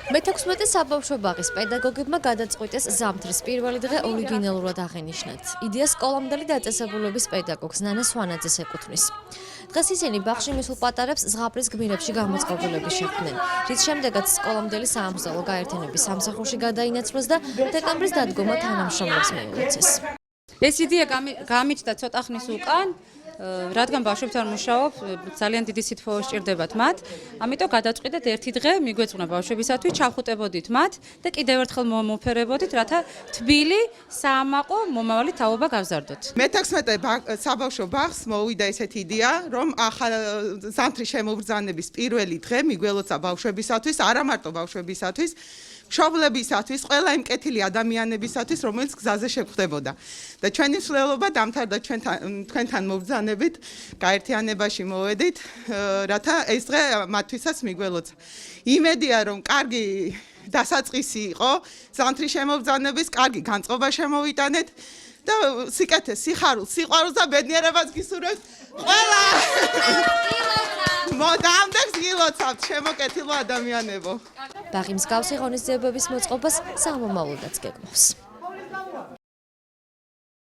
მე-16 საბავშვო ბაღის პედაგოგებმა გადაწყვიტეს ზამთრის პირველი დღე ორიგინალურად აღენიშნათ. იდეა სკოლამდელი დაწესებულების პედაგოგს ნანა სვანაძეს ეკუთვნის. დღეს ისინი ბაღში მისულ პატარებს ზღაპრის გმირებში გამოწყობილების შექმნენ, რის შემდეგაც სკოლამდელი საამბრძოლო გაერთიანების სამსახურში გადაინაცვლეს და დეკემბრის დადგომა თანამშრომლებს მიულოცეს. ეს იდეა გამიჩნდა ცოტა ხნის უკან, რადგან ბავშვებთან მუშაობ, ძალიან დიდი სითბო სჭირდებათ მათ, ამიტომ გადაწყვიტეთ ერთი დღე მიგვეძღვნა ბავშვებისათვის, ჩავხუტებოდით მათ და კიდევ ერთხელ მომოფერებოდით, რათა თბილი, საამაყო, მომავალი თაობა გავზარდოთ. მე-16 საბავშვო ბაღს მოვიდა ესეთი იდეა, რომ ახალ ზამთრის შემობრძანების პირველი დღე მიგველოცა ბავშვებისათვის, არა მარტო ბავშვებისათვის, მშობლებისათვის, ყველა იმ კეთილი ადამიანებისათვის, რომელიც გზაზე შეხვდებოდა. და ჩვენი მსვლელობა დამთავრდა თქვენთან მობრძანებით, გაერთიანებაში მოვედით, რათა ეს დღე მათთვისაც მიგველოცა. იმედია, რომ კარგი დასაწყისი იყო, ზამთრის შემობრძანების, კარგი განწყობა შემოვიტანეთ და სიკეთეს, სიხარულს, სიყვარულს და ბედნიერებას გისურვებთ ყველა. მოდამდე გილოცავთ, შემოკეთილო ადამიანებო. ბაღი მსგავსი ღონისძიებების მოწყობას სამომავლოდაც გეგმავს.